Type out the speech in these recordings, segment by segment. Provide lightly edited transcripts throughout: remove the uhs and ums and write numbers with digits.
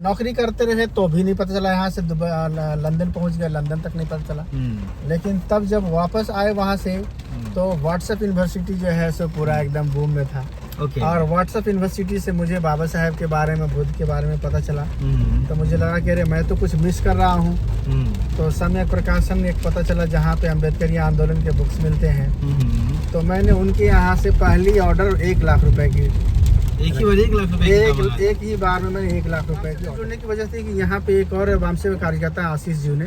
नौकरी करते रहे तो भी नहीं पता चला, यहाँ से लंदन पहुंच गए, लंदन तक नहीं पता चला। लेकिन तब जब वापस आए वहाँ से तो व्हाट्सएप यूनिवर्सिटी जो है सो पूरा एकदम बूम में था। और व्हाट्सएप यूनिवर्सिटी से मुझे बाबा साहेब के बारे में, बुद्ध के बारे में पता चला। तो मुझे लगा कि अरे मैं तो कुछ मिस कर रहा हूँ। तो समय प्रकाशन एक पता चला जहाँ पे अम्बेडकरी आंदोलन के बुक्स मिलते हैं। तो मैंने उनके यहाँ से पहली ऑर्डर 1 लाख रुपए की, एक ही बार 1 लाख रुपए एक ही बार में मैंने 1 लाख रुपए की जुड़ने की वजह से कि यहाँ पे एक और वामसे कार्यकर्ता आशीष जी ने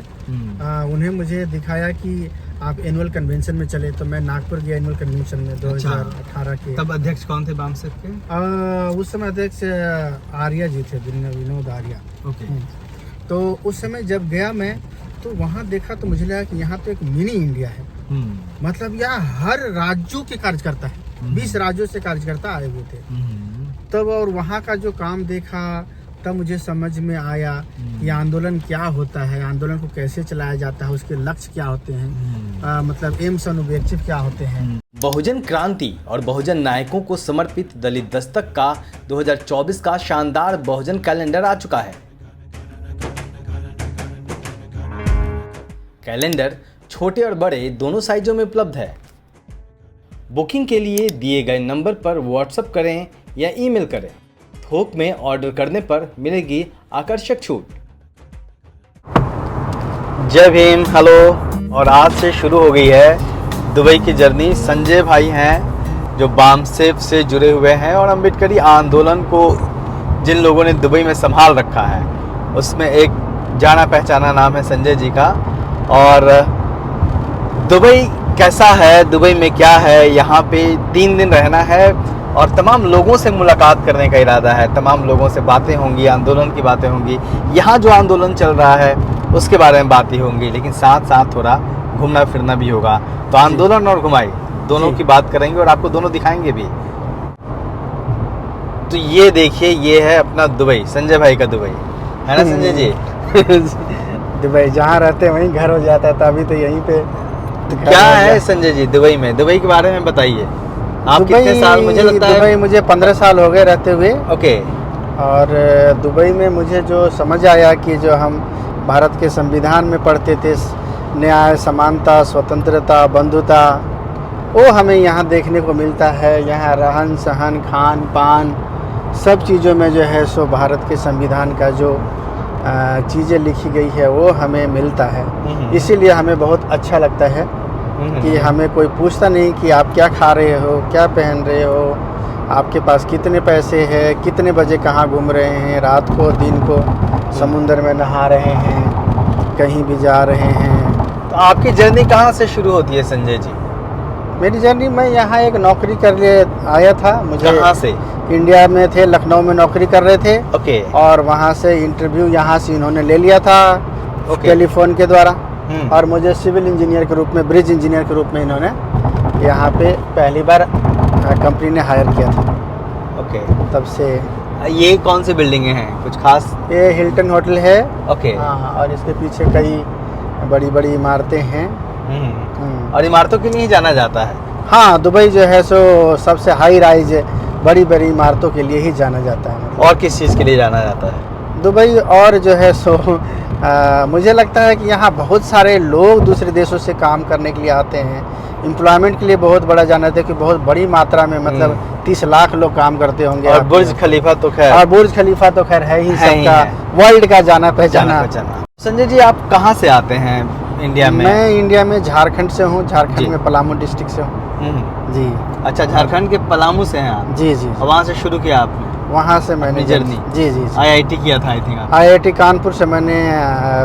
उन्हें मुझे दिखाया कि आप एनुअल कन्वेंशन में चले। तो मैं नागपुर गया एनुअल कन्वेंशन में 2018 के। तब अध्यक्ष कौन थे वामसे के? उस समय अध्यक्ष आर्या जी थे, विनोद आर्या। तो उस समय जब गया मैं तो वहाँ देखा तो मुझे लगा कि यहाँ तो एक मिनी इंडिया है। मतलब यहाँ हर राज्यों के कार्यकर्ता है, 20 राज्यों से कार्यकर्ता आए हुए थे तब। और वहाँ का जो काम देखा तब मुझे समझ में आया कि आंदोलन क्या होता है, आंदोलन को कैसे चलाया जाता है, उसके लक्ष्य क्या होते हैं, मतलब एम्स एंड ऑब्जेक्टिव क्या होते हैं। बहुजन क्रांति और बहुजन नायकों को समर्पित दलित दस्तक का 2024 का शानदार बहुजन कैलेंडर आ चुका है। कैलेंडर छोटे और बड़े दोनों साइजों में उपलब्ध है। बुकिंग के लिए दिए गए नंबर पर व्हाट्सएप करें या ईमेल करें। थोक में ऑर्डर करने पर मिलेगी आकर्षक छूट। जय भीम, हेलो। और आज से शुरू हो गई है दुबई की जर्नी। संजय भाई हैं जो बामसेफ से जुड़े हुए हैं और अम्बेडकरी आंदोलन को जिन लोगों ने दुबई में संभाल रखा है उसमें एक जाना पहचाना नाम है संजय जी का। और दुबई कैसा है, दुबई में क्या है, यहाँ पे 3 दिन रहना है और तमाम लोगों से मुलाकात करने का इरादा है। तमाम लोगों से बातें होंगी, आंदोलन की बातें होंगी, यहाँ जो आंदोलन चल रहा है उसके बारे में बातें होंगी, लेकिन साथ साथ थोड़ा घूमना फिरना भी होगा। तो आंदोलन और घुमाई दोनों की बात करेंगे और आपको दोनों दिखाएंगे भी। तो ये देखिए, ये है अपना दुबई, संजय भाई का दुबई, है ना संजय जी? दुबई जहाँ रहते हैं वहीं घर हो जाता है, तो अभी तो यहीं पे तो क्या है संजय जी दुबई में? दुबई के बारे में बताइए। आप कितने साल? मुझे लगता है दुबई मुझे 15 साल हो गए रहते हुए। ओके। और दुबई में मुझे जो समझ आया कि जो हम भारत के संविधान में पढ़ते थे, न्याय, समानता, स्वतंत्रता, बंधुता, वो हमें यहाँ देखने को मिलता है। यहाँ रहन सहन, खान पान, सब चीज़ों में जो है सो भारत के संविधान का जो चीज़ें लिखी गई है वो हमें मिलता है। इसीलिए हमें बहुत अच्छा लगता है कि हमें कोई पूछता नहीं कि आप क्या खा रहे हो, क्या पहन रहे हो, आपके पास कितने पैसे हैं, कितने बजे कहाँ घूम रहे हैं, रात को दिन को समुंदर में नहा रहे हैं, कहीं भी जा रहे हैं। तो आपकी जर्नी कहाँ से शुरू होती है संजय जी? मेरी जर्नी, मैं यहाँ एक नौकरी कर लिए आया था। मुझे कहाँ से? इंडिया में थे, लखनऊ में नौकरी कर रहे थे। ओके। और वहाँ से इंटरव्यू यहाँ से इन्होंने ले लिया था टेलीफोन के द्वारा। और मुझे सिविल इंजीनियर के रूप में, ब्रिज इंजीनियर के रूप में इन्होंने यहाँ पे पहली बार कंपनी ने हायर किया था। ओके। तब से ये कौन सी बिल्डिंगें हैं, कुछ खास? ये हिल्टन होटल है। ओके। हाँ, और इसके पीछे कई बड़ी बड़ी इमारतें हैं। और इमारतों के लिए ही जाना जाता है? हाँ, दुबई जो है सो सबसे हाई राइज बड़ी बड़ी इमारतों के लिए ही जाना जाता है। और किस चीज़ के लिए जाना जाता है दुबई? और जो है सो मुझे लगता है कि यहाँ बहुत सारे लोग दूसरे देशों से काम करने के लिए आते हैं। एम्प्लॉयमेंट के लिए बहुत बड़ा जाना जाता है कि बहुत बड़ी मात्रा में, मतलब 30 लाख लोग काम करते होंगे। और बुर्ज खलीफा तो खैर, और बुर्ज खलीफा तो खैर है ही सबका, वर्ल्ड का जाना पहचाना। संजय जी, आप कहाँ से आते हैं इंडिया में? मैं इंडिया में झारखंड से हूँ, झारखंड में पलामू डिस्ट्रिक्ट से हूँ जी। अच्छा, झारखंड के पलामू से हैं आप? जी जी। वहाँ से शुरू किया आपने? वहाँ से मैंने जर्नी? जी जी। IIT किया था आई थिंक? IIT कानपुर से मैंने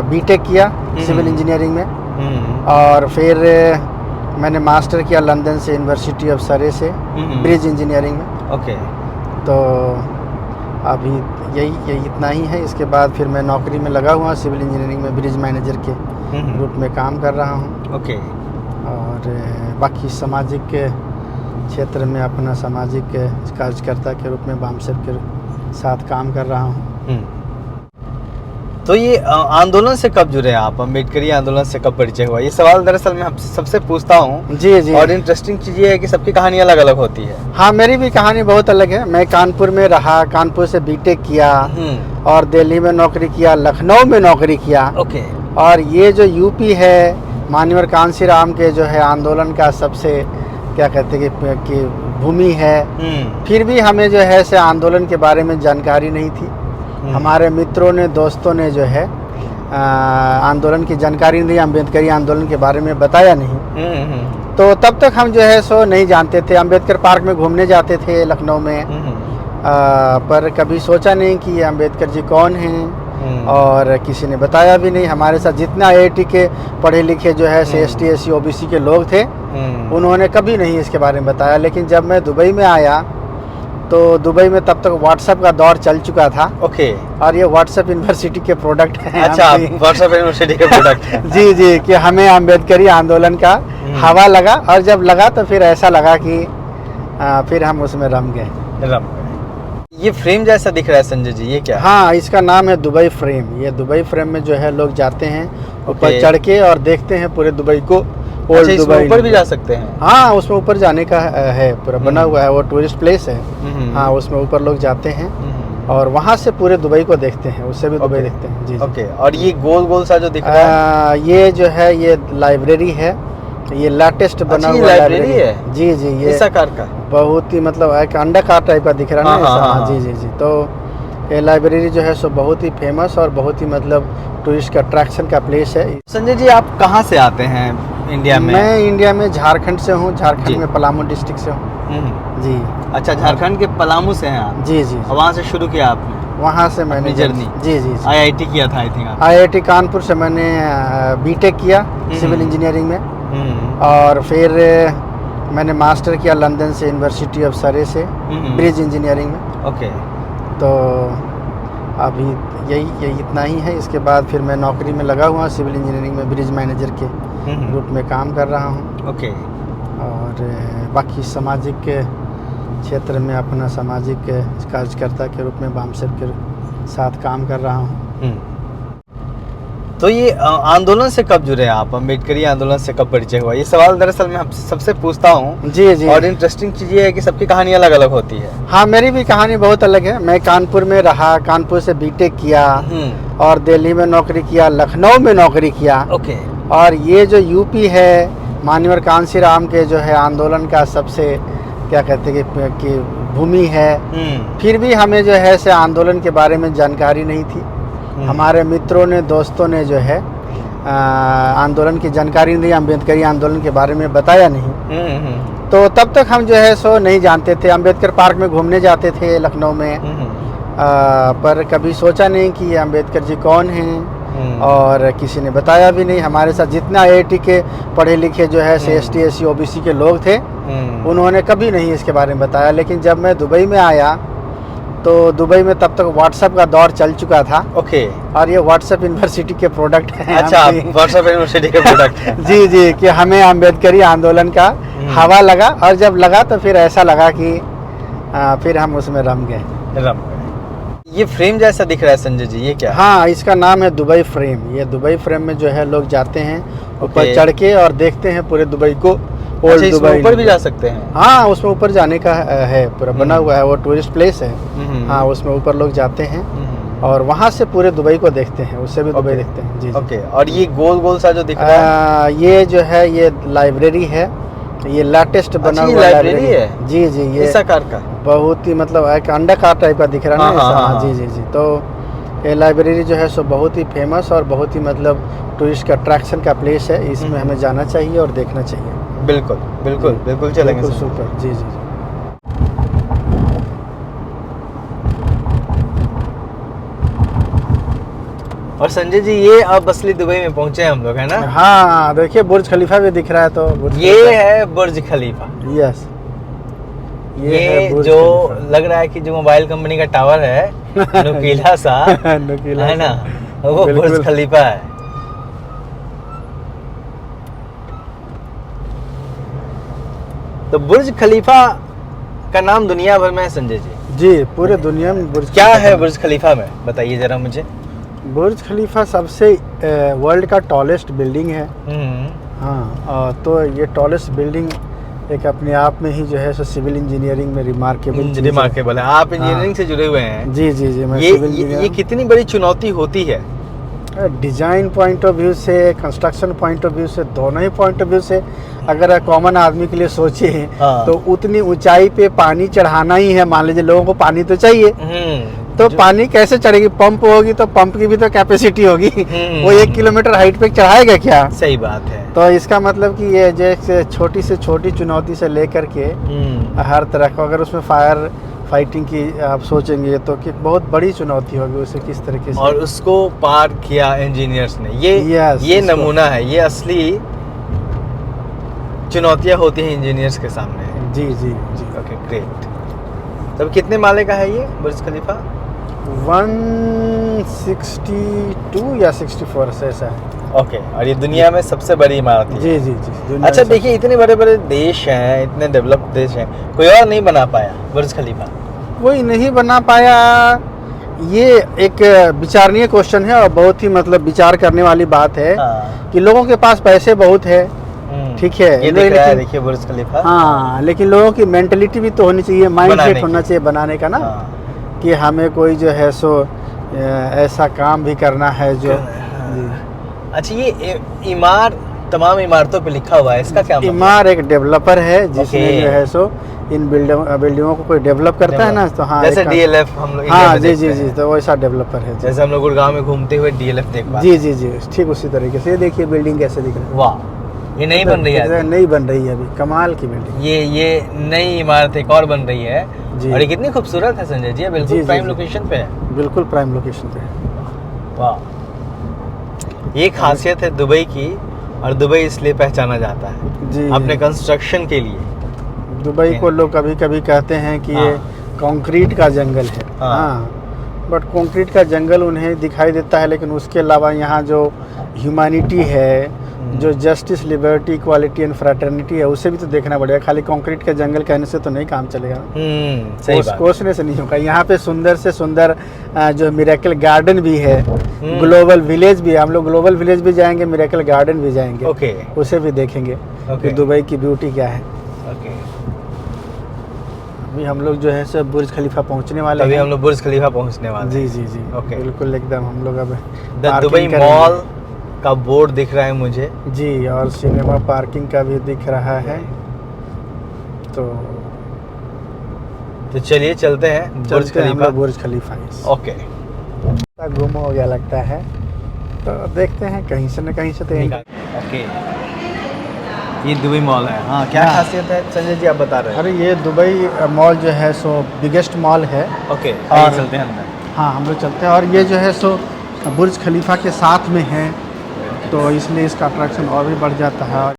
बीटेक किया सिविल इंजीनियरिंग में। और फिर मैंने मास्टर किया लंदन से, यूनिवर्सिटी ऑफ सरे से, ब्रिज इंजीनियरिंग में। ओके। तो अभी यही इतना ही है। इसके बाद फिर मैं नौकरी में लगा हुआ सिविल इंजीनियरिंग में, ब्रिज मैनेजर के रूप में काम कर रहा हूँ। ओके। और बाकी सामाजिक क्षेत्र में अपना सामाजिक कार्यकर्ता के रूप में बामसेफ के साथ काम कर रहा हूँ। तो ये आंदोलन से कब जुड़े आप, अम्बेडकरी आंदोलन से कब परिचय हुआ? ये सवाल दरअसल मैं सबसे पूछता हूँ। जी जी। और इंटरेस्टिंग चीज़ ये है कि सबकी कहानी अलग अलग होती है। हाँ, मेरी भी कहानी बहुत अलग है। मैं कानपुर में रहा, कानपुर से बीटेक किया और दिल्ली में नौकरी किया, लखनऊ में नौकरी किया। ओके। और ये जो यूपी है, माननीय कांशीराम के जो है आंदोलन का सबसे क्या कहते हैं कि भूमि है। फिर भी हमें जो है से आंदोलन के बारे में जानकारी नहीं थी। हमारे मित्रों ने, दोस्तों ने जो है आंदोलन की जानकारी नहीं, अम्बेडकरी आंदोलन के बारे में बताया नहीं। तो तब तक हम जो है सो नहीं जानते थे। अम्बेडकर पार्क में घूमने जाते थे लखनऊ में, पर कभी सोचा नहीं कि ये अम्बेडकर जी कौन हैं, और किसी ने बताया भी नहीं। हमारे साथ जितना आईआईटी के पढ़े लिखे जो है से ST SC OBC के लोग थे, उन्होंने कभी नहीं इसके बारे में बताया। लेकिन जब मैं दुबई में आया तो दुबई में तब तक व्हाट्सएप का दौर चल चुका था। ओके। और ये व्हाट्सएप यूनिवर्सिटी के प्रोडक्ट हैं। अच्छा, व्हाट्सएप यूनिवर्सिटी के प्रोडक्ट हैं। जी जी, कि हमें अम्बेडकरी आंदोलन का हवा लगा, और जब लगा तो फिर ऐसा लगा कि फिर हम उसमें रम गए। ये फ्रेम जैसा दिख रहा है संजय जी, ये क्या है? हाँ, इसका नाम है दुबई फ्रेम। ये दुबई फ्रेम में जो है लोग जाते हैं ऊपर चढ़ के और देखते हैं पूरे दुबई को। अच्छा, इसमें ऊपर भी जा सकते हैं? हाँ, उसमें ऊपर जाने का है, पूरा बना हुआ है, वो टूरिस्ट प्लेस है। हाँ, उसमें ऊपर लोग जाते हैं और वहाँ से पूरे दुबई को देखते हैं, उससे भी दुबई देखते हैं। जी। ओके। और ये गोल गोल सा जो दिख रहा है, ये जो है ये लाइब्रेरी है। ये लेटेस्ट बना हुआ लाइब्रेरी है। जी जी। ये इस आकार का बहुत ही मतलब एक अंडाकार टाइप का दिख रहा है ना। हाँ। जी जी जी। तो ये लाइब्रेरी जो है सो बहुत ही फेमस और बहुत ही मतलब टूरिस्ट का अट्रैक्शन का प्लेस है। संजय जी, आप कहाँ से आते हैं इंडिया में? मैं इंडिया में झारखंड से हूँ, झारखंड में पलामू डिस्ट्रिक्ट से हूँ। जी। अच्छा, झारखंड के पलामू से हैं आप? जी जी। वहाँ से शुरू किया आपने? वहाँ से मैंने जर्नी। जी जी। IIT किया था आई थिंक? IIT कानपुर से मैंने बीटेक किया सिविल इंजीनियरिंग में, और फिर मैंने मास्टर किया लंदन से, यूनिवर्सिटी ऑफ सरे से, ब्रिज इंजीनियरिंग में। ओके। तो अभी यही इतना ही है। इसके बाद फिर मैं नौकरी में लगा हुआ सिविल इंजीनियरिंग में, ब्रिज मैनेजर के रूप में काम कर रहा हूँ। ओके। और बाकी सामाजिक क्षेत्र में अपना सामाजिक कार्यकर्ता के रूप में बामसेफ के साथ काम कर रहा हूँ। तो ये आंदोलन से कब जुड़े आप, अम्बेडकरी आंदोलन से कब परिचय हुआ? ये सवाल दरअसल मैं सबसे पूछता हूँ। जी जी। और इंटरेस्टिंग चीज़ ये है कि सबकी कहानी अलग अलग होती है। हाँ, मेरी भी कहानी बहुत अलग है। मैं कानपुर में रहा, कानपुर से बीटेक किया और दिल्ली में नौकरी किया, लखनऊ में नौकरी किया। ओके। और ये जो यूपी है, माननीय कांशीराम के जो है आंदोलन का सबसे क्या कहते हैं कि भूमि है। फिर भी हमें जो है से आंदोलन के बारे में जानकारी नहीं थी। हमारे मित्रों ने, दोस्तों ने जो है आंदोलन की जानकारी नहीं, अम्बेडकरी आंदोलन के बारे में बताया नहीं। तो तब तक हम जो है सो नहीं जानते थे। अम्बेडकर पार्क में घूमने जाते थे लखनऊ में, पर कभी सोचा नहीं कि ये अम्बेडकर जी कौन हैं, और किसी ने बताया भी नहीं। हमारे साथ जितना IIT के पढ़े लिखे जो है से ST SC OBC के लोग थे, उन्होंने कभी नहीं इसके बारे में बताया। लेकिन जब मैं दुबई में आया तो दुबई में तब तक व्हाट्सएप का दौर चल चुका था। ओके। और ये व्हाट्सएप यूनिवर्सिटी के प्रोडक्ट हैं। अच्छा, व्हाट्सएप यूनिवर्सिटी के प्रोडक्ट हैं। जी जी, कि हमें अम्बेडकरी आंदोलन का हवा लगा, और जब लगा तो फिर ऐसा लगा कि फिर हम उसमें रम गए। ये फ्रेम जैसा दिख रहा है संजय जी, ये क्या है? हाँ, इसका नाम है दुबई फ्रेम। ये दुबई फ्रेम में जो है लोग जाते हैं ऊपर चढ़ के और देखते हैं पूरे दुबई को। अच्छा, इसमें ऊपर भी जा सकते हैं? हाँ, उसमें ऊपर जाने का है, पूरा बना हुआ है, वो टूरिस्ट प्लेस है। हाँ, उसमें ऊपर लोग जाते हैं और वहाँ से पूरे दुबई को देखते हैं, उससे भी दुबई देखते हैं। जी। ओके। और ये गोल गोल सा जो दिख रहा है, ये जो है ये लाइब्रेरी है। ये लेटेस्ट बना हुआ लाइब्रेरी है। जी जी। ये इस आकार का बहुत ही मतलब एक अंडाकार टाइप का दिख रहा है ना। जी जी जी। तो ये लाइब्रेरी जो है सो बहुत ही फेमस और बहुत ही मतलब टूरिस्ट का अट्रैक्शन का प्लेस है। इसमें हमें जाना चाहिए और देखना चाहिए। बिल्कुल बिल्कुल बिल्कुल चलेंगे। बिल्कुल सुपर। जी जी। और संजय जी, ये अब असली दुबई में पहुंचे हैं हम लोग, है ना? हाँ, देखिए बुर्ज खलीफा भी दिख रहा है। तो ये है बुर्ज खलीफा। यस, ये जो लग रहा है कि जो मोबाइल कंपनी का टावर है नुकीला सा नुकीला है ना, वो बुर्ज खलीफा है। तो बुर्ज खलीफा का नाम दुनिया भर में है संजय जी। जी, पूरे दुनिया में बुर्ज क्या है बुर्ज खलीफा में, बताइए जरा मुझे। बुर्ज खलीफा सबसे वर्ल्ड का टॉलेस्ट बिल्डिंग है। हाँ, तो ये टॉलेस्ट बिल्डिंग एक अपने आप में ही जो है सो सिविल इंजीनियरिंग में रिमार्केबल है। आप इंजीनियरिंग से जुड़े हुए हैं। जी जी जी, मैं ये कितनी बड़ी चुनौती होती है? डिजाइन पॉइंट ऑफ व्यू से, कंस्ट्रक्शन पॉइंट ऑफ व्यू से, दोनों ही पॉइंट ऑफ व्यू से अगर कॉमन आदमी के लिए सोचे हाँ। तो उतनी ऊंचाई पे पानी चढ़ाना ही है। मान लीजिए लोगों को पानी तो चाहिए, तो पानी कैसे चढ़ेगी? पंप होगी तो पंप की भी तो कैपेसिटी होगी। वो 1 किलोमीटर हाइट पे चढ़ाएगा क्या? सही बात है। तो इसका मतलब कि ये जैसे छोटी से छोटी चुनौती से लेकर के हर तरह का, अगर उसमें फायर फाइटिंग की आप सोचेंगे तो कि बहुत बड़ी चुनौती होगी, उसे किस तरीके से, और उसको पार किया इंजीनियर्स ने। ये नमूना है, ये असली चुनौतियां होती हैं इंजीनियर्स के सामने। जी जी जी। Okay, great. तब कितने माले का है ये बुर्ज खलीफा? 162 या 64 से ऐसा है। ओके, और ये दुनिया में सबसे बड़ी इमारत है। जी जी जी। अच्छा, देखिए इतने बड़े बड़े देश हैं, इतने डेवलप्ड देश हैं, कोई और नहीं बना पाया बुर्ज खलीफा? कोई नहीं बना पाया। ये एक विचारणीय क्वेश्चन है और बहुत ही मतलब विचार करने वाली बात है। हाँ। कि लोगों के पास पैसे बहुत है, ठीक है, ये दिख रहा है, देखिए बुर्ज खलीफा। हाँ, लेकिन लोगों की मेंटलिटी भी तो होनी चाहिए, माइंड सेट होना चाहिए बनाने का ना। हाँ। कि हमें कोई जो है सो ऐसा काम भी करना है जो। अच्छा, ये तमाम इमारतों पे लिखा हुआ है, इसका क्या मतलब? इमार एक डेवलपर है जिसने जो है सो इन बिल्डिंगों को कोई डेवलप करता है ना, तो हाँ, जैसे डीएलएफ हम लोग। हाँ जी जी जी, तो वैसा डेवलपर है। जैसे हम लोग गुड़गांव में घूमते हुए डीएलएफ देख पाते। जी जी जी, ठीक उसी तरीके से। ये देखिए बिल्डिंग कैसे दिख रही है। वाह, ये नहीं बन रही है? नहीं बन रही है अभी, कमाल की बिल्डिंग। ये नई इमारत एक और बन रही है जी। और ये कितनी खूबसूरत है संजय जी, बिल्कुल प्राइम लोकेशन पे है। बिल्कुल प्राइम लोकेशन पे है। वाह, ये खासियत है दुबई की, और दुबई इसलिए पहचाना जाता है जी अपने कंस्ट्रक्शन के लिए। दुबई को लोग कभी कभी कहते हैं कि ये कंक्रीट का जंगल है। हाँ, बट कंक्रीट का जंगल उन्हें दिखाई देता है, लेकिन उसके अलावा यहाँ जो ह्यूमैनिटी है, जो justice, liberty, equality and fraternity है, उसे भी तो देखना पड़ेगा। खाली कंक्रीट का जंगल कहने से तो नहीं काम चलेगा। सही बात। कोसने से नहीं होगा। यहाँ पे सुंदर से सुंदर जो मिरेकल गार्डन भी है, ग्लोबल विलेज भी है। हम लोग ग्लोबल विलेज भी जाएंगे, मिरेकल गार्डन भी जाएंगे। ओके, उसे भी देखेंगे कि दुबई की ब्यूटी क्या है। ओके, अभी हम लोग जो है सो बुर्ज खलीफा पहुँचने वाले हैं। अभी हम लोग बुर्ज खलीफा पहुँचने वाले। जी जी जी, ओके, बिल्कुल एकदम। हम लोग अब दुबई मॉल का बोर्ड दिख रहा है मुझे। जी, और सिनेमा पार्किंग का भी दिख रहा है। तो चलिए चलते हैं बुर्ज खलीफा। बुर्ज खलीफा। ओके, गुम हो गया लगता है, तो देखते हैं कहीं से न कहीं से तो। ओके, ये दुबई मॉल है। हाँ, क्या खासियत है संजय जी, आप बता रहे हैं? अरे ये दुबई मॉल जो है सो बिगेस्ट मॉल है। ओके, और चलते हैं अंदर। हाँ, हम लोग चलते हैं। और ये जो है सो बुर्ज खलीफा के साथ में है, तो इसलिए इसका अट्रैक्शन और भी बढ़ जाता है।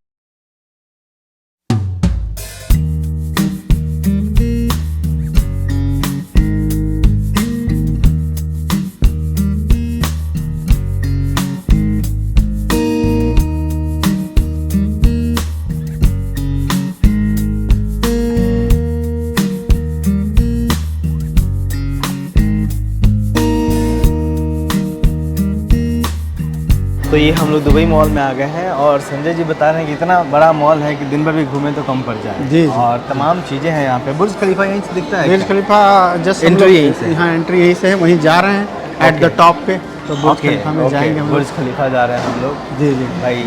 तो ये हम लोग दुबई मॉल में आ गए हैं, और संजय जी बता रहे हैं कि इतना बड़ा मॉल है कि दिन भर भी घूमें तो कम पड़ जाए। जी, और तमाम चीज़ें हैं यहाँ पे। बुर्ज खलीफा यहीं से दिखता है? बुर्ज खलीफा जस्ट एंट्री यहीं से? हाँ, एंट्री यहीं से है। वहीं जा रहे हैं एट द टॉप पे, तो बुर्ज खलीफा में जाएंगे हम लोग। बुर्ज खलीफा जा रहे हैं हम लोग। जी जी भाई,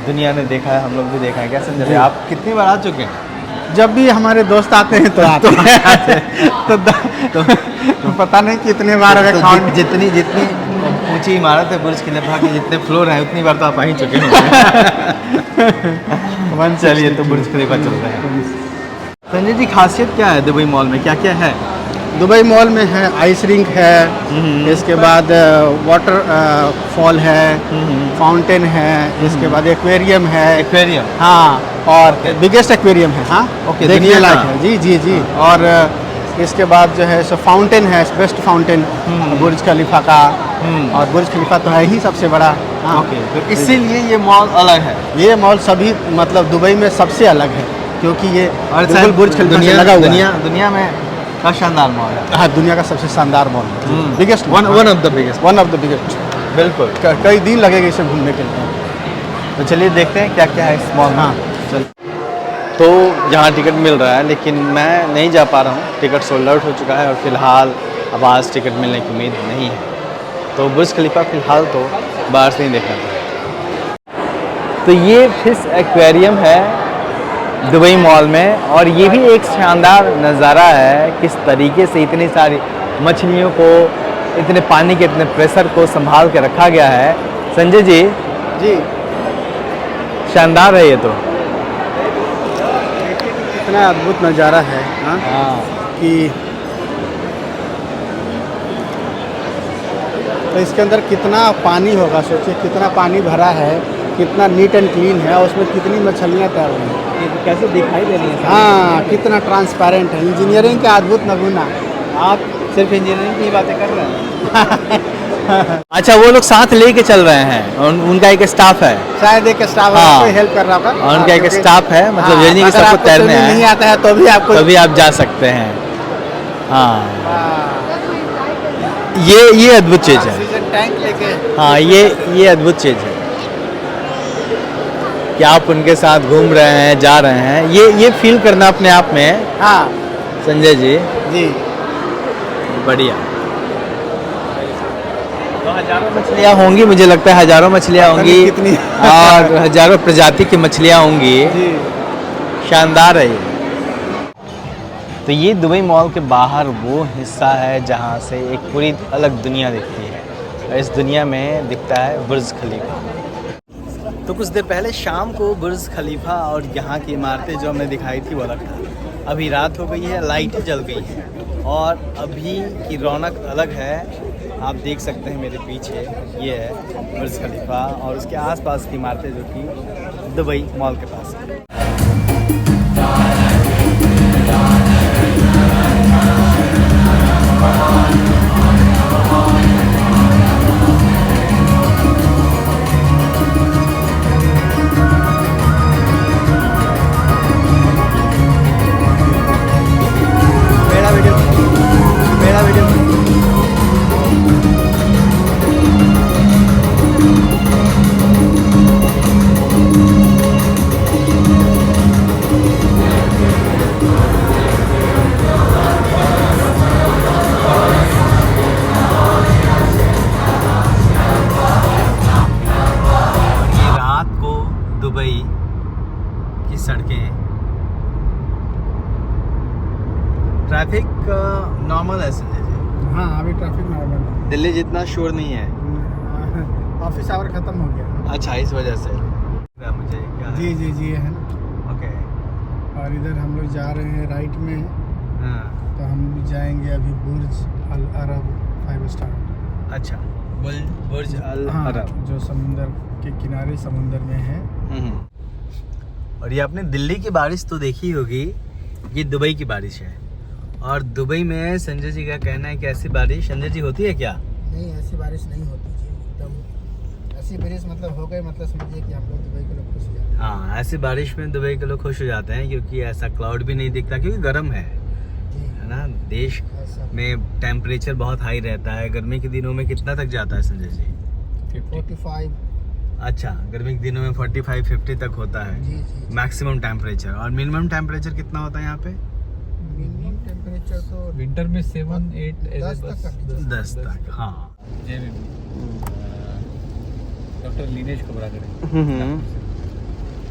दुनिया ने देखा है, हम लोग भी देखा है। क्या संजय जी, आप कितनी बार आ चुके हैं? जब भी हमारे दोस्त आते हैं तो आते हैं। तो पता नहीं कितने बार अगर तो जितनी ऊंची इमारत है बुर्ज खलीफा के, जितने फ्लोर हैं, उतनी बार तो आप आ ही चुके हैं। चलिए, तो बुर्ज खलीफा चलते हैं। संजय जी, खासियत क्या है दुबई मॉल में, क्या क्या है? दुबई मॉल में है आइस रिंक है, इसके बाद वाटर फॉल है, फाउंटेन है, इसके बाद एक्वेरियम है। एक्वेरियम? हाँ, और बिगेस्ट एक्वेरियम है। हाँ, ओके, देखने लायक है। जी जी जी। और इसके बाद जो है सो फाउंटेन है, बेस्ट फाउंटेन बुर्ज खलीफा का। और बुर्ज खलीफा तो है ही सबसे बड़ा। हाँ, ओके, तो इसीलिए ये मॉल अलग है। ये मॉल सभी मतलब दुबई में सबसे अलग है, क्योंकि ये बिल्कुल बुर्ज खलीफा से लगा हुआ है। दुनिया में का शानदार मॉल है। हाँ, दुनिया का सबसे शानदार मॉल है। Biggest one of the biggest. One of the biggest. बिल्कुल। कई दिन लगेगा इसे घूमने के लिए। तो चलिए देखते हैं क्या क्या है इस मॉल में। हाँ। चल तो यहाँ टिकट मिल रहा है, लेकिन मैं नहीं जा पा रहा हूँ, टिकट सोल्ड आउट हो चुका है और फिलहाल अब आज टिकट मिलने की उम्मीद नहीं है। तो बुर्ज खलीफा फ़िलहाल तो बाहर से ही देखना पड़ेगा। तो ये फिश एक्वेरियम है दुबई मॉल में, और ये भी एक शानदार नज़ारा है, किस तरीके से इतनी सारी मछलियों को, इतने पानी के इतने प्रेशर को संभाल के रखा गया है। संजय जी, जी शानदार है ये तो। इतना अद्भुत नज़ारा है। हाँ हाँ, कि तो इसके अंदर कितना पानी होगा, सोचिए कितना पानी भरा है, कितना नीट एंड क्लीन है, और उसमें कितनी मछलियाँ तैर रही हैं। ये कैसे दिखाई दे रही है। हाँ, कितना ट्रांसपेरेंट है, इंजीनियरिंग का अद्भुत नमूना। आप सिर्फ इंजीनियरिंग की बातें कर रहे हैं। अच्छा, वो लोग साथ लेके चल रहे हैं, उनका एक स्टाफ है, शायद एक स्टाफ हाँ। आपको हेल्प कर रहा होगा। और उनका एक क्योंकि- स्टाफ है, मतलब ये नहीं कि अगर सबको आपको तैरने swimming है, नहीं आता है तो भी आपको तभी आप जा सकते हैं। हाँ, हाँ, ये अद्भुत चीज़ है। ऑक्सीजन टैंक लेके। हाँ, ये अद्भुत चीज़ है कि आप उनके साथ घूम रहे हैं, जा रहे हैं, ये फील करना अपने आप में। हाँ संजय जी, जी। बढ़िया। तो हजारों मछलियाँ होंगी, मुझे लगता है हजारों मछलियाँ पता होंगी, नहीं कितनी। और हजारों प्रजाति की मछलियाँ होंगी। जी शानदार है ये। तो ये दुबई मॉल के बाहर वो हिस्सा है जहाँ से एक पूरी अलग दुनिया दिखती है, और इस दुनिया में दिखता है बुर्ज खलीफा। तो कुछ देर पहले शाम को बुर्ज खलीफा और यहाँ की इमारतें जो हमने दिखाई थी वो अलग था। अभी रात हो गई है, लाइटें जल गई हैं, और अभी की रौनक अलग है। आप देख सकते हैं मेरे पीछे, ये है बुर्ज खलीफा और उसके आसपास की इमारतें जो कि दुबई मॉल के पास है। मेरा वीडियो दुबई की सड़कें, ट्रैफिक नॉर्मल है संजय जी। हाँ, अभी ट्रैफिक नॉर्मल है। दिल्ली जितना शोर नहीं है। ऑफिस आवर खत्म हो गया। अच्छा, इस वजह से मुझे क्या है? जी जी जी है ना। ओके। और इधर हम लोग जा रहे हैं राइट में, हाँ, तो हम जाएंगे अभी बुर्ज अल अरब 5 स्टार। अच्छा, बुर्ज अल हाँ, अरब जो समुंदर के किनारे समुंदर में है। और ये आपने दिल्ली की बारिश तो देखी होगी, ये दुबई की बारिश है। और दुबई में संजय जी का कहना है कि ऐसी बारिश संजय जी होती है क्या? नहीं, ऐसी बारिश नहीं होती जी, एकदम ऐसी बारिश मतलब हो गई, मतलब समझिए कि हम लोग दुबई के लोग खुश हो जाते हैं। हाँ, ऐसी बारिश में दुबई के लोग खुश हो जाते हैं, क्योंकि ऐसा क्लाउड भी नहीं दिखता, क्योंकि गर्म है ना देश ऐसा में। टेम्परेचर बहुत हाई रहता है। गर्मी के दिनों में कितना तक जाता है संजय जी? 45। अच्छा, गर्मी के दिनों में 45-50 तक होता है जी जी। Maximum temperature. और मिनिमम टेम्परेचर कितना होता है यहाँ पे? मिनिमम टेम्परेचर तो विंटर में 7-8 10 तक। 10 तक। हाँ। डॉक्टर लीनेश खबरागड़े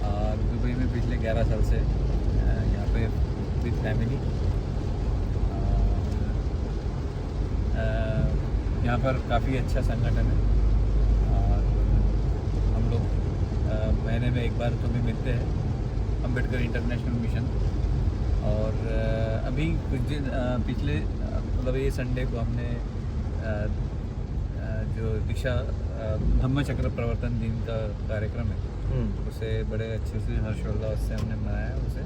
और दुबई में पिछले 11 साल से यहाँ पे विद फैमिली। यहाँ पर काफ़ी अच्छा संगठन है, और हम लोग महीने में एक बार तो भी मिलते हैं, अम्बेडकर इंटरनेशनल मिशन। और अभी कुछ दिन पिछले मतलब ये संडे को हमने जो दीक्षा धम्म चक्र प्रवर्तन दिन का कार्यक्रम है, उसे बड़े अच्छे से हर्षोल्लास से हमने मनाया है उसे।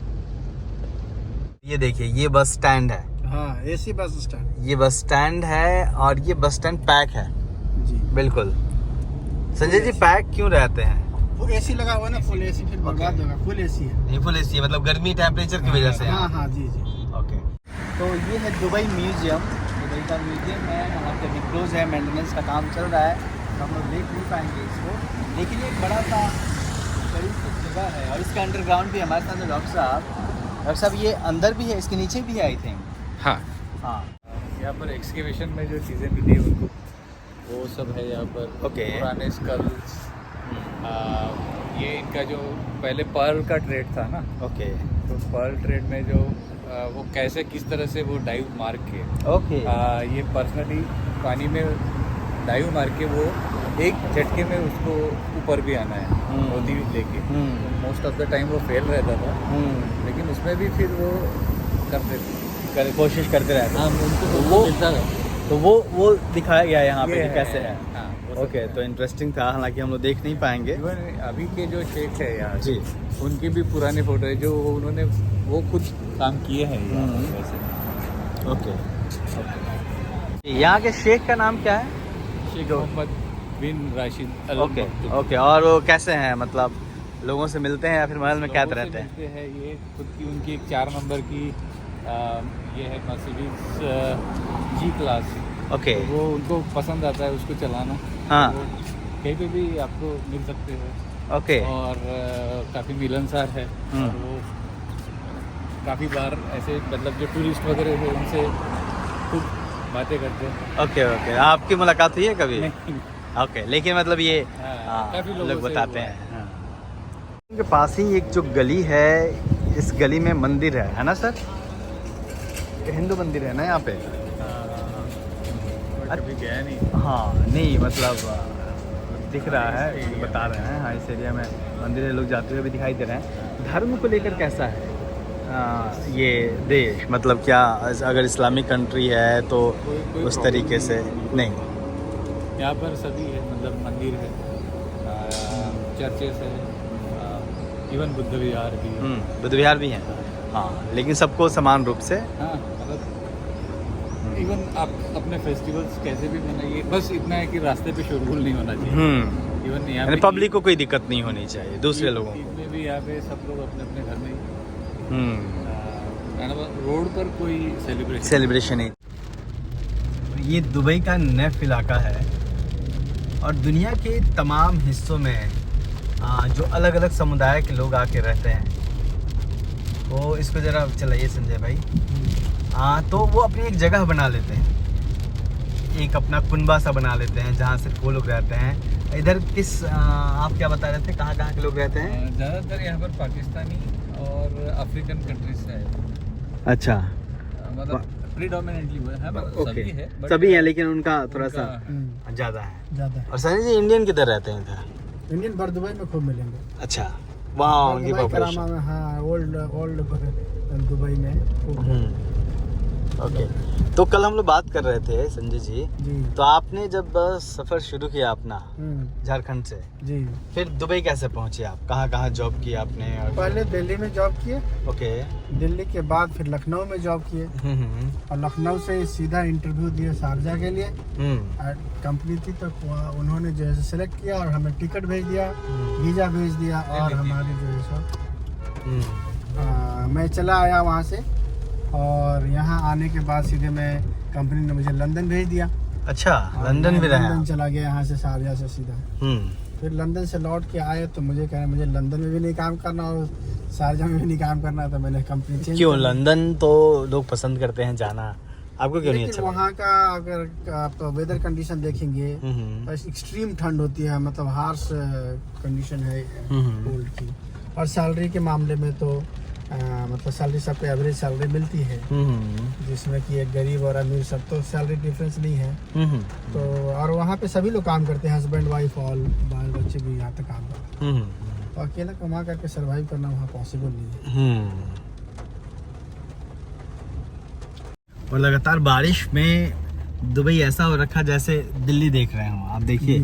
ये देखिए, ये बस स्टैंड है। हाँ, एसी बस स्टैंड। ये बस स्टैंड है, और ये बस स्टैंड पैक है। जी, बिल्कुल। संजय जी, पैक क्यों रहते हैं? वो एसी लगा हुआ है ना, फुल एसी, फिर बर्बाद होगा। फुल एसी है। नहीं, फुल एसी, मतलब गर्मी टेम्परेचर की वजह से। हाँ हाँ जी जी। ओके। तो ये है दुबई म्यूजियम। दुबई का म्यूजियम है, वहाँ पे अभी क्लोज है, मेंटेनेंस का काम चल रहा है। तो हम लोग देख नहीं पाएंगे इसको, लेकिन एक बड़ा सा करीब कुछ जगह है और इसका अंडरग्राउंड भी हमारे साथ डॉक्टर साहब ये अंदर भी है, इसके नीचे भी है आई थिंक। हाँ हाँ, यहाँ पर एक्सकेवेशन में जो चीज़ें मिली हैं उनको वो सब है यहाँ पर। ओके। पुराने स्कल्स, ये इनका जो पहले पर्ल का ट्रेड था ना, ओके तो पर्ल ट्रेड में जो वो कैसे किस तरह से वो डाइव मार के ओके ये पर्सनली पानी में डाइव मार के वो एक झटके में उसको ऊपर भी आना है होती लेके। मोस्ट ऑफ द टाइम वो फेल रहता था, लेकिन उसमें भी फिर वो कोशिश करते रहते हैं। हाँ, उनको तो वो वो मिलता था। तो वो दिखाया गया है यहाँ पे ये कि कैसे है। हाँ, वो सब ओके, है। तो इंटरेस्टिंग था, हालांकि हम लोग देख नहीं पाएंगे। इवन अभी के जो शेख है यहाँ जी। उनके भी पुराने फोटो है जो उन्होंने वो खुद काम किए हैं यहाँ पर वैसे। ओके, यहाँ के शेख का नाम क्या है? Sheikh Mohammed bin Rashid Al okay Maktoum. Okay, और वो कैसे हैं, मतलब लोगों से मिलते हैं या फिर महल में कैद लोगों से रहते हैं? मिलते हैं। ये खुद की उनकी एक 4 नंबर की ये है मर्सिडीज जी क्लास। ओके। तो वो उनको पसंद आता है उसको चलाना। हाँ। तो वो कहीं पे भी आपको मिल सकते हैं ओके और काफ़ी मिलनसार है। और वो काफ़ी बार ऐसे मतलब जो टूरिस्ट वगैरह है उनसे खूब बातें करते हैं। ओके ओके, आपकी मुलाकात हुई है कभी? नहीं। ओके, लेकिन मतलब ये हाँ, काफ़ी लोगों लोग से बताते हुआ हैं। उनके पास ही एक जो गली है, इस गली में मंदिर है ना सर? हिंदू मंदिर है ना यहाँ पे? कभी गया नहीं। हाँ नहीं, मतलब दिख रहा है, बता रहे हैं। हाँ, इस एरिया में मंदिर है, लोग जाते हुए भी दिखाई दे रहे हैं। धर्म को लेकर कैसा है ये देश, मतलब क्या अगर इस्लामिक कंट्री है तो कोई उस problem तरीके से नहीं? यहाँ पर सभी है, मतलब मंदिर है, चर्चेस है, इवन बुद्ध विहार भी है। बुद्ध विहार भी हैं। हाँ, लेकिन सबको समान रूप से। हाँ, मतलब इवन आप अपने फेस्टिवल्स कैसे भी मनाइए, बस इतना है कि रास्ते पे शोरगुल नहीं होना चाहिए। इवन यहाँ पे पब्लिक को कोई दिक्कत नहीं होनी चाहिए, दूसरे लोगों को। में भी यहाँ पे सब लोग अपने अपने घर में रोड पर कोई सेलिब्रेशन नहीं। ये दुबई का नेफ इलाका है और दुनिया के तमाम हिस्सों में जो अलग अलग समुदाय के लोग आके रहते हैं, वो इसको ज़रा चलाइए संजय भाई। तो वो अपनी एक जगह बना लेते हैं, एक अपना कुनबा सा बना लेते हैं जहाँ से वो लोग रहते हैं। इधर किस आप क्या बता रहे थे, कहाँ कहाँ के लोग रहते हैं? ज़्यादातर यहाँ पर पाकिस्तानी और अफ्रीकन कंट्रीज से है। अच्छा, मतलब प्रीडोमिनेटली वो है, ओके, सभी है, but सभी है, लेकिन उनका थोड़ा सा उनका ज़्यादा है। ज़्यादा है। और सनी जी इंडियन किधर रहते हैं इधर? इंडियन भर दुबई में खूब मिलेंगे। अच्छा, वहाँ उनकी दुबई करामा पॉपुलेशन। में, हाँ, ओल्ड दुबई में खूब। ओके, तो कल हम लोग बात कर रहे थे संजय जी, जी तो आपने जब सफ़र शुरू किया अपना झारखंड से, जी। फिर दुबई कैसे पहुंचे आप? कहाँ कहाँ जॉब किया आपने? और पहले दिल्ली में जॉब किए, ओके। दिल्ली के बाद फिर लखनऊ में जॉब किए और लखनऊ से सीधा इंटरव्यू दिए शारजा के लिए। कंपनी थी तो उन्होंने जो है सेलेक्ट किया और हमें टिकट भेज दिया, वीज़ा भेज दिया और हमारे जो है सब मैं चला आया वहाँ से। और यहाँ आने के बाद सीधे मैं कंपनी ने मुझे लंदन भेज दिया। अच्छा, लंदन भी रहा? लंदन चला गया यहाँ से शारजा से सीधा। फिर लंदन से लौट के आए तो मुझे कह रहे मुझे लंदन में भी नहीं काम करना और शारजा में भी नहीं काम करना, तो मैंने कंपनी चेंज। क्यों? लंदन तो लोग पसंद करते हैं जाना, आपको क्यों नहीं अच्छा? वहाँ का अगर आप वेदर कंडीशन देखेंगे तो एक्सट्रीम ठंड होती है, मतलब हार्श कंडीशन है कोल्ड की। और सैलरी के मामले में तो मतलब सैलरी सबको एवरेज सैलरी मिलती है, जिसमें कि एक गरीब और अमीर सब तो सैलरी डिफरेंस नहीं है। तो और वहाँ पे सभी लोग काम करते हैं, हस्बैंड वाइफ ऑल, बाल बच्चे भी यहाँ पे काम करते हैं। तो अकेला कमा करके सर्वाइव करना वहाँ पॉसिबल नहीं है। और लगातार बारिश में दुबई ऐसा हो रखा जैसे दिल्ली देख रहे हो आप। देखिए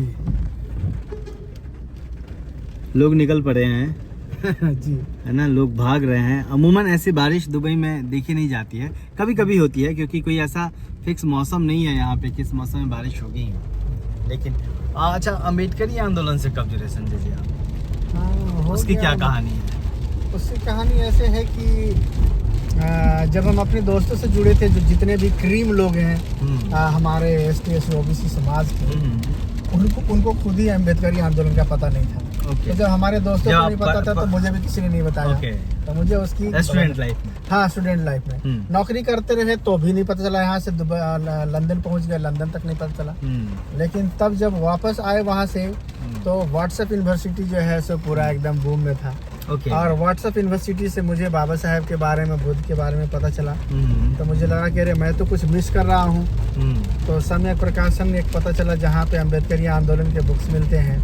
लोग निकल पड़े हैं जी, है ना, लोग भाग रहे हैं। अमूमन ऐसी बारिश दुबई में देखी नहीं जाती है, कभी कभी होती है क्योंकि कोई ऐसा फिक्स मौसम नहीं है यहाँ पे किस मौसम में बारिश होगी। लेकिन अच्छा, अम्बेडकरी आंदोलन से कब जुड़े संजय जी आप? हाँ, उसकी क्या कहानी है? उसकी कहानी ऐसे है कि जब हम अपने दोस्तों से जुड़े थे, जो जितने भी क्रीम लोग हैं हमारे ST SC OBC समाज के, उनको खुद ही अम्बेडकरी आंदोलन का पता नहीं था। ओके। तो जब हमारे दोस्तों जब को नहीं पता था तो मुझे भी किसी ने नहीं बताया। ओके। तो मुझे उसकी स्टूडेंट लाइफ में। हाँ, स्टूडेंट लाइफ में नौकरी करते रहे तो भी नहीं पता चला। यहाँ से लंदन पहुँच गए, लंदन तक नहीं पता चला। लेकिन तब जब वापस आए वहाँ से तो व्हाट्सएप यूनिवर्सिटी जो है सो पूरा एकदम बूम में था। ओके। और व्हाट्सएप यूनिवर्सिटी से मुझे बाबा साहेब के बारे में, बुद्ध के बारे में पता चला। तो मुझे लगा कि अरे मैं तो कुछ मिस कर रहा हूँ। तो समय प्रकाशन में एक पता चला जहाँ पे अम्बेडकरी आंदोलन के बुक्स मिलते हैं।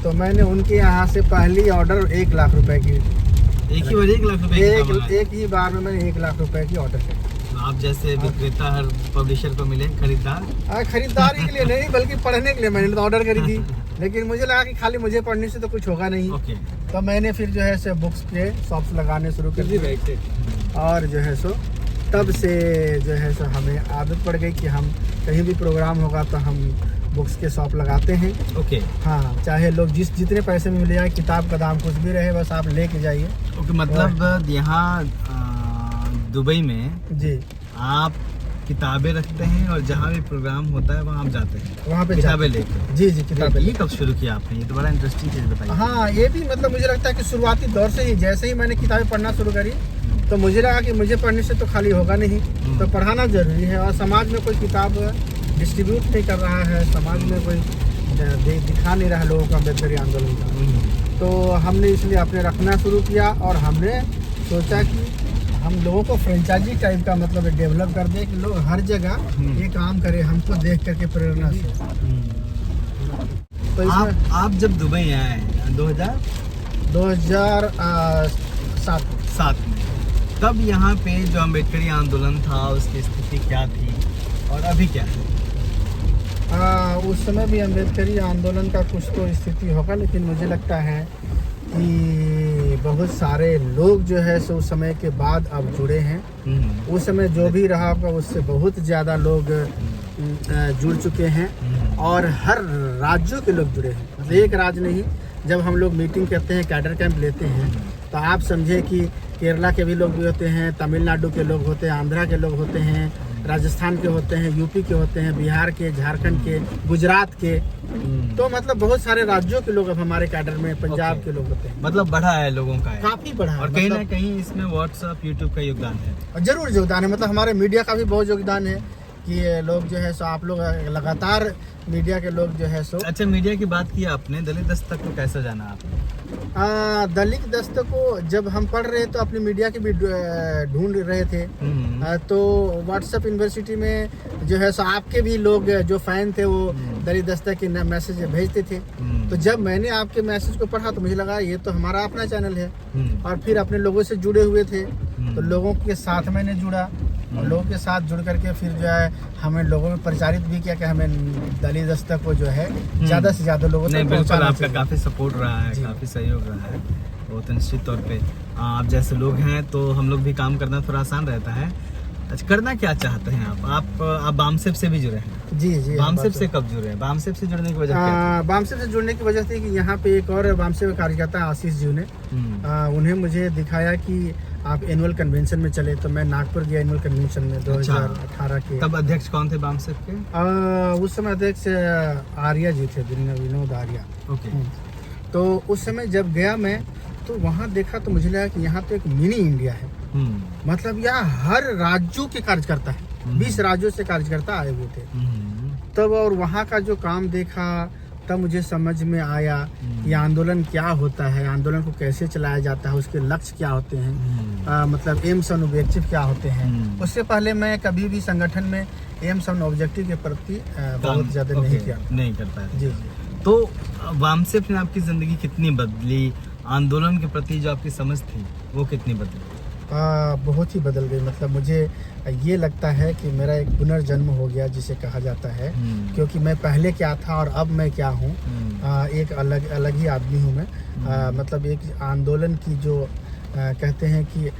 तो मैंने उनके यहाँ से पहली ऑर्डर 1 लाख रुपए की, एक ही बार 1 लाख रुपए एक ही बार में मैंने 1 लाख रुपए की ऑर्डर की। आप जैसे विक्रेता हर पब्लिशर को मिले, खरीदार? खरीदारी के लिए नहीं बल्कि पढ़ने के लिए मैंने तो ऑर्डर करी थी। लेकिन मुझे लगा कि खाली मुझे पढ़ने से तो कुछ होगा नहीं। ओके। तो मैंने फिर जो है सो बुक्स के शॉप्स लगाने शुरू कर दिए। और जो है सो तब से जो है सो हमें आदत पड़ गई कि हम कहीं भी प्रोग्राम होगा तो हम बुक्स के शॉप लगाते हैं। ओके। हाँ, चाहे लोग जितने पैसे में मिल जाए, किताब का दाम कुछ भी रहे, बस आप लेके जाइए। ओके। मतलब यहाँ दुबई में जी आप किताबें रखते हैं और जहाँ भी प्रोग्राम होता है वहाँ आप जाते हैं, वहाँ पे किताबें लेकर? जी किताबें। ये कब शुरू किया आपने? ये तो बड़ा इंटरेस्टिंग चीज़ बताइए। हाँ, ये भी मतलब मुझे लगता है कि शुरुआती दौर से ही जैसे ही मैंने किताबें पढ़ना शुरू करी तो मुझे लगा कि मुझे पढ़ने से तो खाली होगा नहीं, तो पढ़ाना जरूरी है। और समाज में कोई किताब डिस्ट्रीब्यूट नहीं कर रहा है, समाज में कोई दिखा नहीं रहा लोगों का अम्बेडकरी आंदोलन का, तो हमने इसलिए अपने रखना शुरू किया। और हमने सोचा कि हम लोगों को फ्रेंचाइजी टाइप का मतलब डेवलप कर दें कि लोग हर जगह ये काम करें, हमको देख करके प्रेरणा से। तो आप जब दुबई आए 2007 में, तब यहाँ पे जो अम्बेडकरी आंदोलन था उसकी स्थिति क्या थी और अभी क्या है? उस समय भी अम्बेडकरी आंदोलन का कुछ तो स्थिति होगा, लेकिन मुझे लगता है कि बहुत सारे लोग जो है सो उस समय के बाद अब जुड़े हैं। उस समय जो भी रहा होगा उससे बहुत ज़्यादा लोग जुड़ चुके हैं और हर राज्यों के लोग जुड़े हैं। मतलब एक राज्य नहीं, जब हम लोग मीटिंग करते हैं, कैडर कैंप लेते हैं, तो आप समझे कि केरला के भी लोग भी होते हैं, तमिलनाडु के लोग होते हैं, आंध्रा के लोग होते हैं, राजस्थान के होते हैं, यूपी के होते हैं, बिहार के, झारखंड के, गुजरात के। तो मतलब बहुत सारे राज्यों के लोग अब हमारे कैडर में, पंजाब के लोग होते हैं। मतलब बढ़ा है लोगों का, काफी बढ़ा है। और कहीं ना कहीं इसमें व्हाट्सएप, यूट्यूब का योगदान है। जरूर योगदान है, मतलब हमारे मीडिया का भी बहुत योगदान है कि लोग जो है सो, आप लोग लगातार मीडिया के लोग जो है सो। अच्छा, मीडिया की बात की आपने, दलित दस्तक को कैसे जाना आपने? दलित दस्तक को जब हम पढ़ रहे तो अपनी मीडिया की भी ढूंढ रहे थे। तो व्हाट्सएप यूनिवर्सिटी में जो है सो आपके भी लोग जो फैन थे वो दलित दस्तक के मैसेज भेजते थे। तो जब मैंने आपके मैसेज को पढ़ा तो मुझे लगा ये तो हमारा अपना चैनल है। और फिर अपने लोगों से जुड़े हुए थे, तो लोगों के साथ मैंने जुड़ा और लोगों के साथ जुड़ करके फिर जो है हमें लोगों में प्रचारित भी किया कि हमें दलित दस्तक को जो है ज़्यादा से ज़्यादा लोगों तक पहुंचाना आपका काफ़ी सपोर्ट रहा है, काफ़ी सहयोग रहा है। बहुत निश्चित तौर पे आप जैसे लोग हैं तो हम लोग भी काम करना थोड़ा आसान रहता है। अच्छा, करना क्या चाहते हैं आप बामसेफ से भी जुड़े हैं? जी। बामसेफ से कब जुड़े हैं? बामसेफ से जुड़ने की वजह क्या थी? बामसेफ से जुड़ने की वजह थी कि यहाँ पे एक और बामसेफ कार्यकर्ता आशीष जी ने उन्हें मुझे दिखाया कि आप एनुअल कन्वेंशन में चले। तो मैं नागपुर गया एनुअल कन्वेंशन में 2018 के। तब अध्यक्ष कौन थे बामसेफ के? उस समय अध्यक्ष आर्या जी थे, विनोद आर्या। ओके। तो उस समय जब गया मैं तो वहाँ देखा तो मुझे लगा कि यहाँ तो एक मिनी इंडिया है। मतलब यहाँ हर राज्यों के कार्यकर्ता है, 20 राज्यों से कार्यकर्ता आए हुए थे तब। और वहाँ का जो काम देखा तब मुझे समझ में आया कि आंदोलन क्या होता है, आंदोलन को कैसे चलाया जाता है, उसके लक्ष्य क्या होते हैं, मतलब एम्स एंड ऑब्जेक्टिव क्या होते हैं। उससे पहले मैं कभी भी संगठन में एम्स एंड ऑब्जेक्टिव के प्रति बहुत ज़्यादा नहीं कर पाया। जी। तो बामसेफ ने आपकी ज़िंदगी कितनी बदली? आंदोलन के प्रति जो आपकी समझ थी वो कितनी बदली? बहुत ही बदल गई। मतलब मुझे ये लगता है कि मेरा एक पुनर्जन्म हो गया जिसे कहा जाता है, क्योंकि मैं पहले क्या था और अब मैं क्या हूँ, एक अलग ही आदमी हूँ मैं। मतलब एक आंदोलन की जो कहते हैं कि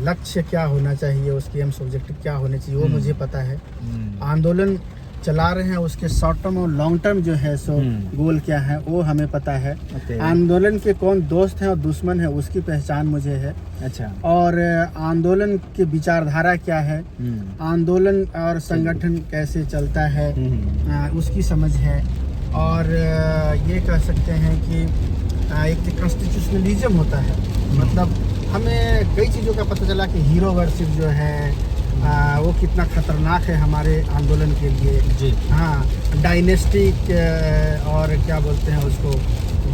लक्ष्य क्या होना चाहिए, उसके एम्स ऑब्जेक्टिव क्या होने चाहिए, वो मुझे पता है। आंदोलन चला रहे हैं उसके शॉर्ट टर्म और लॉन्ग टर्म जो है सो गोल क्या है वो हमें पता है। आंदोलन के कौन दोस्त हैं और दुश्मन है उसकी पहचान मुझे है। अच्छा। और आंदोलन की विचारधारा क्या है, आंदोलन और संगठन कैसे चलता है उसकी समझ है। और ये कह सकते हैं कि एक कॉन्स्टिट्यूशनलिज्म होता है। मतलब हमें कई चीज़ों का पता चला कि हीरो वर्शिप जो है वो कितना खतरनाक है हमारे आंदोलन के लिए जी। हाँ, डायनेस्टिक और क्या बोलते हैं उसको,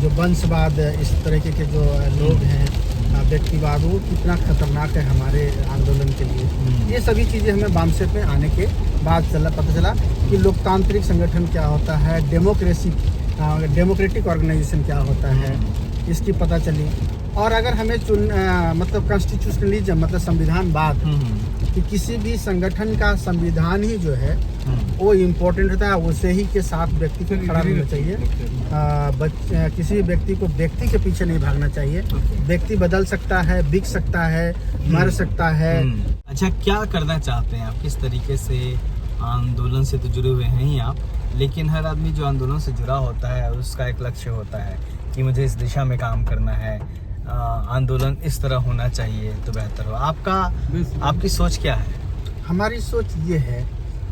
जो वंशवाद, इस तरीके के जो लोग हैं, व्यक्तिवाद, वो कितना खतरनाक है हमारे आंदोलन के लिए। ये सभी चीज़ें हमें बामसेफ में आने के बाद पता चला कि लोकतांत्रिक संगठन क्या होता है, डेमोक्रेटिक ऑर्गेनाइजेशन क्या होता है, इसकी पता चली। और अगर हमें मतलब कॉन्स्टिट्यूशनलिज्म मतलब संविधानवाद, कि किसी भी संगठन का संविधान ही जो है वो इम्पोर्टेंट होता है, उसे ही के साथ व्यक्ति को खड़ा रहना चाहिए। किसी व्यक्ति को व्यक्ति के पीछे नहीं भागना चाहिए। व्यक्ति बदल सकता है, बिक सकता है, मर सकता है। अच्छा, क्या करना चाहते हैं आप? किस तरीके से आंदोलन से तो जुड़े हुए हैं ही आप, लेकिन हर आदमी जो आंदोलन से जुड़ा होता है उसका एक लक्ष्य होता है कि मुझे इस दिशा में काम करना है, आंदोलन इस तरह होना चाहिए तो बेहतर हो। आपकी सोच क्या है? हमारी सोच ये है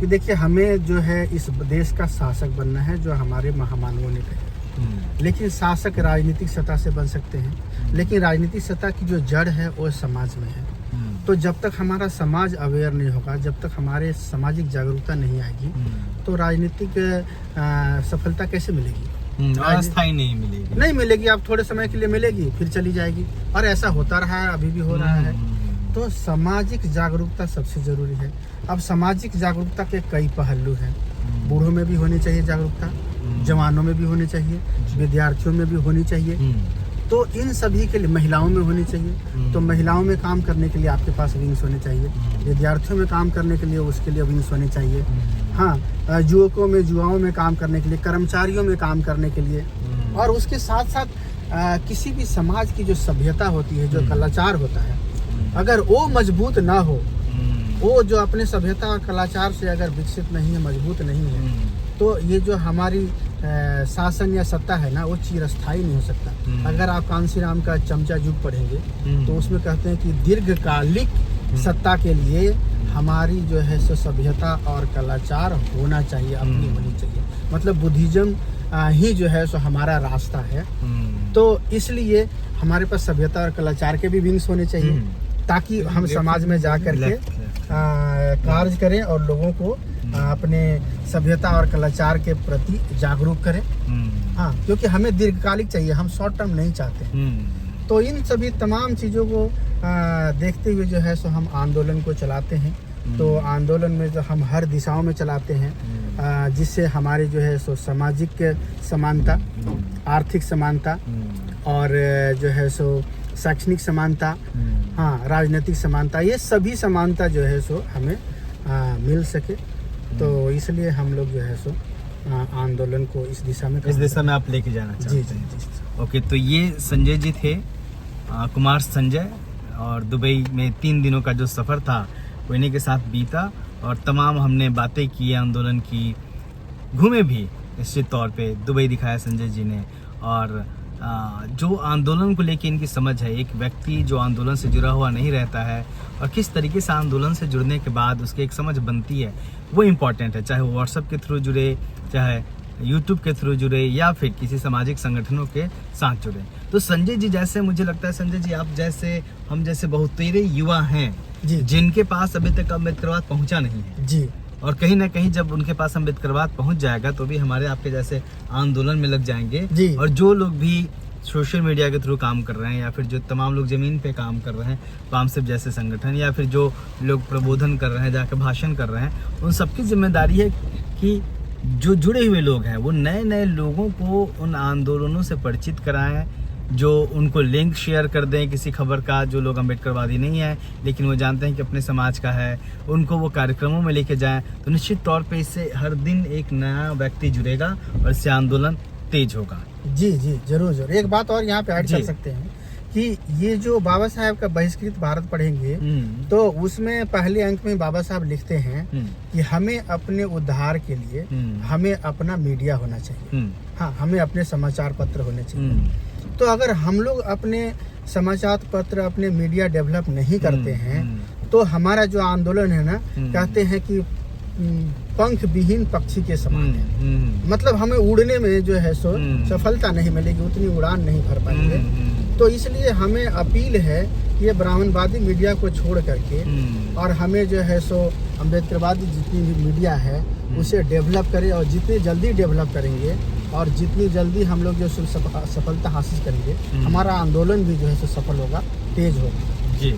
कि देखिए, हमें जो है इस देश का शासक बनना है, जो हमारे महामानवों ने कहा। लेकिन शासक राजनीतिक सत्ता से बन सकते हैं, लेकिन राजनीतिक सत्ता की जो जड़ है वो समाज में है। तो जब तक हमारा समाज अवेयर नहीं होगा, जब तक हमारे सामाजिक जागरूकता नहीं आएगी, तो राजनीतिक सफलता कैसे मिलेगी? अस्थायी नहीं मिलेगी। आप थोड़े समय के लिए मिलेगी, फिर चली जाएगी। और ऐसा होता रहा है, अभी भी हो रहा है। तो सामाजिक जागरूकता सबसे जरूरी है। अब सामाजिक जागरूकता के कई पहलू हैं। बूढ़ों में भी होनी चाहिए जागरूकता, जवानों में भी होनी चाहिए, विद्यार्थियों में भी होनी चाहिए। तो इन सभी के लिए, महिलाओं में होनी चाहिए। तो महिलाओं में काम करने के लिए आपके पास विंग्स होने चाहिए। विद्यार्थियों में काम करने के लिए उसके लिए विंग्स होने चाहिए। हाँ, युवकों में, युवाओं में काम करने के लिए, कर्मचारियों में काम करने के लिए। और उसके साथ साथ किसी भी समाज की जो सभ्यता होती है, जो कलाचार होता है, अगर वो मजबूत ना हो, वो जो अपने सभ्यता और कलाचार से अगर विकसित नहीं है, मजबूत नहीं है, तो ये जो हमारी शासन या सत्ता है ना, वो चिरस्थायी नहीं हो सकता। अगर आप कांशीराम का चमचा युग पढ़ेंगे तो उसमें कहते हैं कि दीर्घकालिक सत्ता के लिए हमारी जो है सो सभ्यता और कलाचार होना चाहिए, अपनी होनी चाहिए। मतलब बुद्धिज्म ही जो है सो हमारा रास्ता है। तो इसलिए हमारे पास सभ्यता और कलाचार के भी विंग्स होने चाहिए, ताकि हम समाज में जा करके कार्य करें और लोगों को अपने सभ्यता और कलाचार के प्रति जागरूक करें। हाँ, क्योंकि हमें दीर्घकालिक चाहिए, हम शॉर्ट टर्म नहीं चाहते। तो इन सभी तमाम चीज़ों को देखते हुए जो है सो हम आंदोलन को चलाते हैं। तो आंदोलन में जो हम हर दिशाओं में चलाते हैं, जिससे हमारे जो है सो सामाजिक समानता, आर्थिक समानता और जो है सो शैक्षणिक समानता, हाँ, राजनीतिक समानता, ये सभी समानता जो है सो हमें मिल सके। तो इसलिए हम लोग जो है सो आंदोलन को इस दिशा में आप लेके जाना चाहते हैं। जी। ओके, तो ये संजय जी थे, कुमार संजय, और दुबई में 3 दिनों का जो सफ़र था वो इन्हीं के साथ बीता, और तमाम हमने बातें की, आंदोलन की, घूमे भी निश्चित तौर पे। दुबई दिखाया संजय जी ने, और जो आंदोलन को लेके इनकी समझ है, एक व्यक्ति जो आंदोलन से जुड़ा हुआ नहीं रहता है और किस तरीके से आंदोलन से जुड़ने के बाद उसकी एक समझ बनती है, वो इम्पॉर्टेंट है। चाहे वो व्हाट्सएप के थ्रू जुड़े, चाहे यूट्यूब के थ्रू जुड़े, या फिर किसी सामाजिक संगठनों के साथ जुड़े। तो संजय जी जैसे, मुझे लगता है संजय जी, आप जैसे, हम जैसे बहुतेरे युवा हैं जी, जिनके पास अभी तक अम्बेडकरवाद पहुंचा नहीं है जी, और कहीं ना कहीं जब उनके पास अम्बेडकरवाद पहुंच जाएगा तो भी हमारे आपके जैसे आंदोलन में लग जाएंगे जी। और जो लोग भी सोशल मीडिया के थ्रू काम कर रहे हैं, या फिर जो तमाम लोग ज़मीन पे काम कर रहे हैं, बामसेफ जैसे संगठन, या फिर जो लोग प्रबोधन कर रहे हैं, जाकर भाषण कर रहे हैं, उन सबकी जिम्मेदारी है कि जो जुड़े हुए लोग हैं वो नए नए लोगों को उन आंदोलनों से परिचित कराएं, जो उनको लिंक शेयर कर दें किसी खबर का, जो लोग अम्बेडकरवादी नहीं है लेकिन वो जानते हैं कि अपने समाज का है, उनको वो कार्यक्रमों में लेके जाएं। तो निश्चित तौर पे इससे हर दिन एक नया व्यक्ति जुड़ेगा और इससे आंदोलन तेज होगा। जी जी, जरूर जरूर। एक बात और यहाँ पे ऐड कर सकते हैं कि ये जो बाबा साहब का बहिष्कृत भारत पढ़ेंगे, तो उसमें पहले अंक में बाबा साहब लिखते हैं कि हमें अपने उद्धार के लिए हमें अपना मीडिया होना चाहिए। हाँ, हमें अपने समाचार पत्र होने चाहिए। तो अगर हम लोग अपने समाचार पत्र, अपने मीडिया डेवलप नहीं करते हैं, तो हमारा जो आंदोलन है ना, कहते हैं कि पंख विहीन पक्षी के समान है। मतलब हमें उड़ने में जो है सो सफलता नहीं मिलेगी, उतनी उड़ान नहीं भर पाएंगे। तो इसलिए हमें अपील है कि ये ब्राह्मणवादी मीडिया को छोड़ करके और हमें जो है सो अम्बेडकरवादी जितनी भी मीडिया है उसे डेवलप करें, और जितनी जल्दी डेवलप करेंगे और जितनी जल्दी हम लोग जो सफलता हासिल करेंगे, हमारा आंदोलन भी जो है सो सफल होगा, तेज होगा। जी,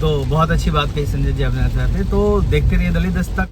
तो बहुत अच्छी बात कही संजय जी आपने। तो देखते रहिए दलित दस्तक।